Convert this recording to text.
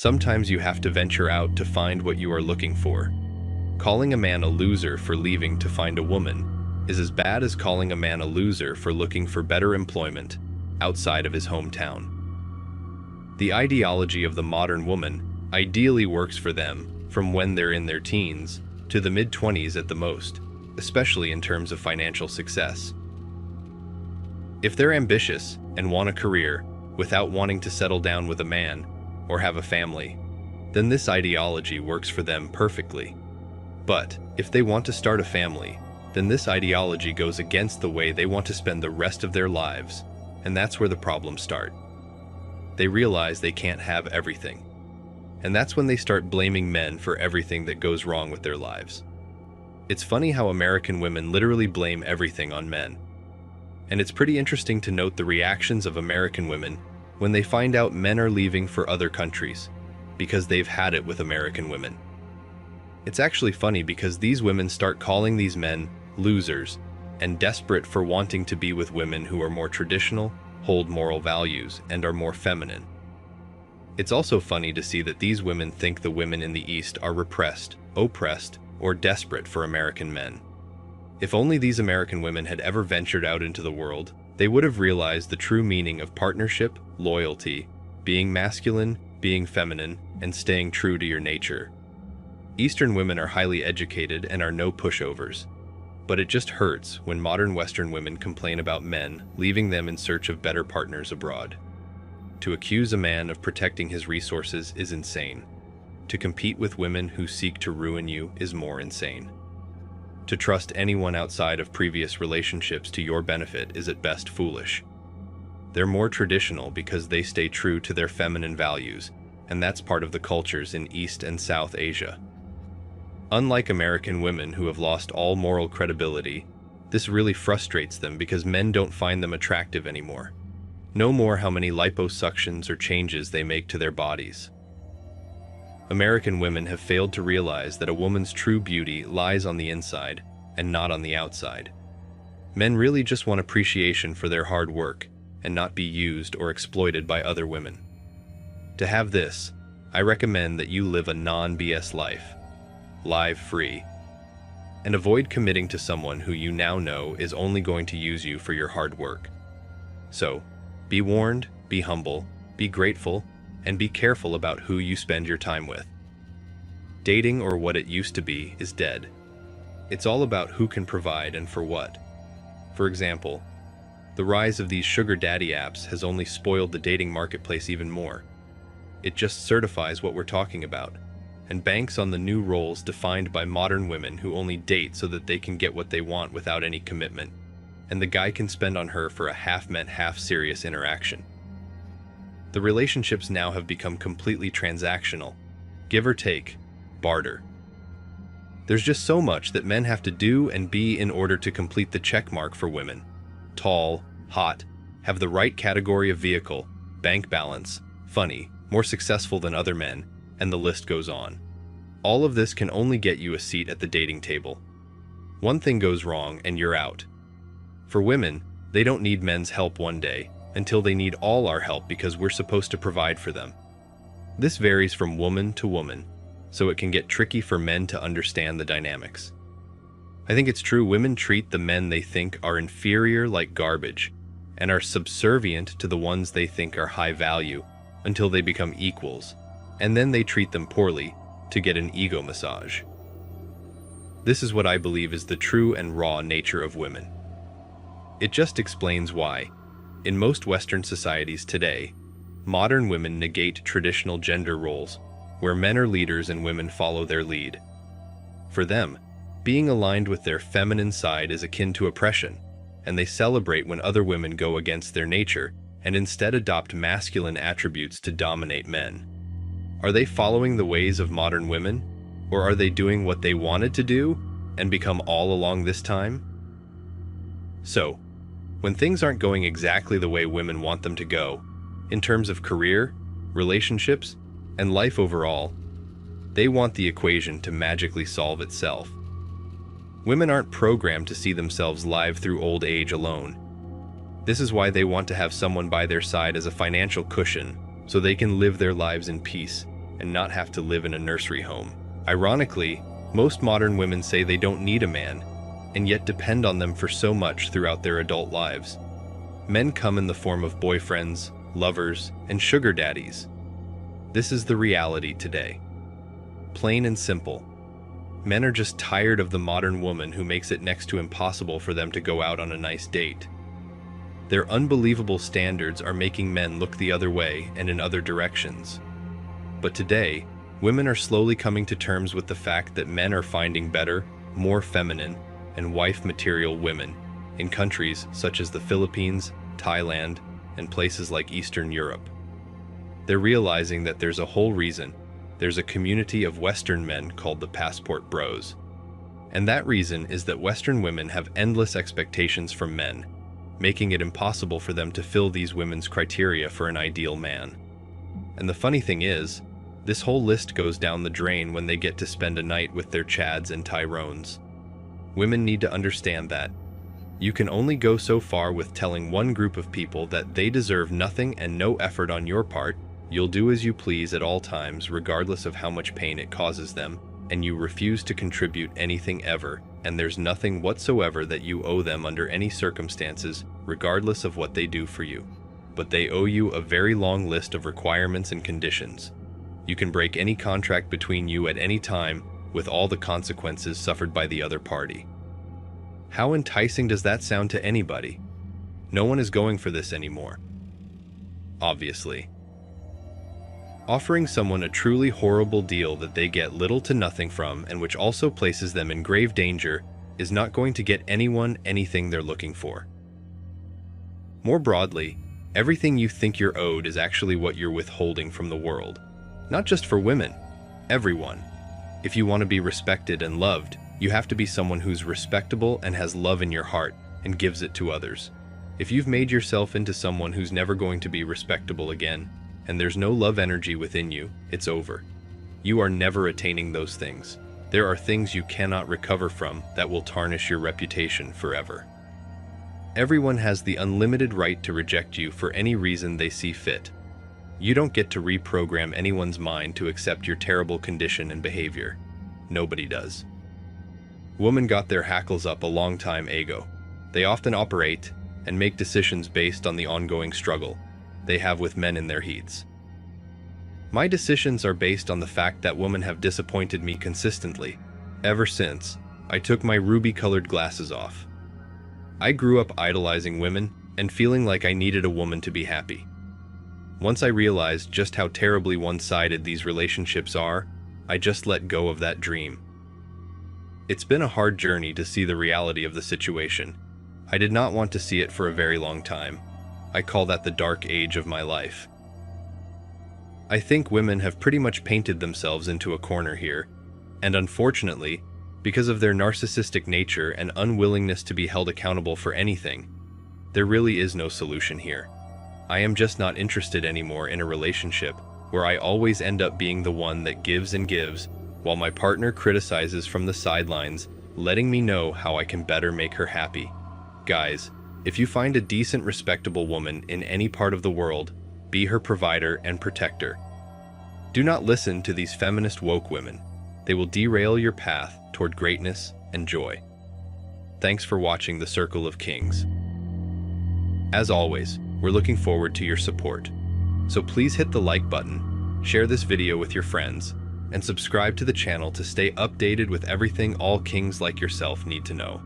Sometimes you have to venture out to find what you are looking for. Calling a man a loser for leaving to find a woman is as bad as calling a man a loser for looking for better employment outside of his hometown. The ideology of the modern woman ideally works for them from when they're in their teens to the mid-20s at the most, especially in terms of financial success. If they're ambitious and want a career without wanting to settle down with a man or have a family, then this ideology works for them perfectly. But if they want to start a family, then this ideology goes against the way they want to spend the rest of their lives, and that's where the problems start. They realize they can't have everything, and that's when they start blaming men for everything that goes wrong with their lives. It's funny how American women literally blame everything on men. And it's pretty interesting to note the reactions of American women when they find out men are leaving for other countries because they've had it with American women. It's actually funny because these women start calling these men losers and desperate for wanting to be with women who are more traditional, hold moral values, and are more feminine. It's also funny to see that these women think the women in the East are repressed, oppressed, or desperate for American men. If only these American women had ever ventured out into the world, they would have realized the true meaning of partnership, loyalty, being masculine, being feminine, and staying true to your nature. Eastern women are highly educated and are no pushovers. But it just hurts when modern Western women complain about men leaving them in search of better partners abroad. To accuse a man of protecting his resources is insane. To compete with women who seek to ruin you is more insane. To trust anyone outside of previous relationships to your benefit is at best foolish. They're more traditional because they stay true to their feminine values, and that's part of the cultures in East and South Asia. Unlike American women who have lost all moral credibility, this really frustrates them because men don't find them attractive anymore. No more how many liposuctions or changes they make to their bodies. American women have failed to realize that a woman's true beauty lies on the inside and not on the outside. Men really just want appreciation for their hard work and not be used or exploited by other women. To have this, I recommend that you live a non-BS life, live free, and avoid committing to someone who you now know is only going to use you for your hard work. So, be warned, be humble, be grateful, and be careful about who you spend your time with. Dating, or what it used to be, is dead. It's all about who can provide and for what. For example, the rise of these sugar daddy apps has only spoiled the dating marketplace even more. It just certifies what we're talking about, and banks on the new roles defined by modern women who only date so that they can get what they want without any commitment, and the guy can spend on her for a half-meant, half-serious interaction. The relationships now have become completely transactional, give or take, barter. There's just so much that men have to do and be in order to complete the check mark for women. Tall, hot, have the right category of vehicle, bank balance, funny, more successful than other men, and the list goes on. All of this can only get you a seat at the dating table. One thing goes wrong and you're out. For women, they don't need men's help one day, until they need all our help because we're supposed to provide for them. This varies from woman to woman, so it can get tricky for men to understand the dynamics. I think it's true women treat the men they think are inferior like garbage, and are subservient to the ones they think are high value until they become equals, and then they treat them poorly to get an ego massage. This is what I believe is the true and raw nature of women. It just explains why, in most Western societies today, modern women negate traditional gender roles, where men are leaders and women follow their lead. For them, being aligned with their feminine side is akin to oppression, and they celebrate when other women go against their nature and instead adopt masculine attributes to dominate men. Are they following the ways of modern women, or are they doing what they wanted to do and become all along this time? So, when things aren't going exactly the way women want them to go, in terms of career, relationships, and life overall, they want the equation to magically solve itself. Women aren't programmed to see themselves live through old age alone. This is why they want to have someone by their side as a financial cushion, so they can live their lives in peace and not have to live in a nursery home. Ironically, most modern women say they don't need a man, and yet depend on them for so much throughout their adult lives. Men come in the form of boyfriends, lovers, and sugar daddies. This is the reality today. Plain and simple. Men are just tired of the modern woman who makes it next to impossible for them to go out on a nice date. Their unbelievable standards are making men look the other way and in other directions. But today, women are slowly coming to terms with the fact that men are finding better, more feminine, and wife-material women in countries such as the Philippines, Thailand, and places like Eastern Europe. They're realizing that there's a whole reason. There's a community of Western men called the Passport Bros. And that reason is that Western women have endless expectations from men, making it impossible for them to fill these women's criteria for an ideal man. And the funny thing is, this whole list goes down the drain when they get to spend a night with their Chads and Tyrones. Women need to understand that you can only go so far with telling one group of people that they deserve nothing and no effort on your part. You'll do as you please at all times, regardless of how much pain it causes them, and you refuse to contribute anything ever, and there's nothing whatsoever that you owe them under any circumstances, regardless of what they do for you. But they owe you a very long list of requirements and conditions. You can break any contract between you at any time, with all the consequences suffered by the other party. How enticing does that sound to anybody? No one is going for this anymore. Obviously. Offering someone a truly horrible deal that they get little to nothing from and which also places them in grave danger is not going to get anyone anything they're looking for. More broadly, everything you think you're owed is actually what you're withholding from the world. Not just for women, everyone. If you want to be respected and loved, you have to be someone who's respectable and has love in your heart and gives it to others. If you've made yourself into someone who's never going to be respectable again, and there's no love energy within you, it's over. You are never attaining those things. There are things you cannot recover from that will tarnish your reputation forever. Everyone has the unlimited right to reject you for any reason they see fit. You don't get to reprogram anyone's mind to accept your terrible condition and behavior. Nobody does. Women got their hackles up a long time ago. They often operate and make decisions based on the ongoing struggle they have with men in their heats. My decisions are based on the fact that women have disappointed me consistently, ever since I took my ruby-colored glasses off. I grew up idolizing women and feeling like I needed a woman to be happy. Once I realized just how terribly one-sided these relationships are, I just let go of that dream. It's been a hard journey to see the reality of the situation. I did not want to see it for a very long time. I call that the dark age of my life. I think women have pretty much painted themselves into a corner here, and unfortunately, because of their narcissistic nature and unwillingness to be held accountable for anything, there really is no solution here. I am just not interested anymore in a relationship where I always end up being the one that gives and gives, while my partner criticizes from the sidelines, letting me know how I can better make her happy. Guys, if you find a decent, respectable woman in any part of the world, be her provider and protector. Do not listen to these feminist woke women. They will derail your path toward greatness and joy. Thanks for watching The Circle of Kings. As always, we're looking forward to your support. So please hit the like button, share this video with your friends, and subscribe to the channel to stay updated with everything all kings like yourself need to know.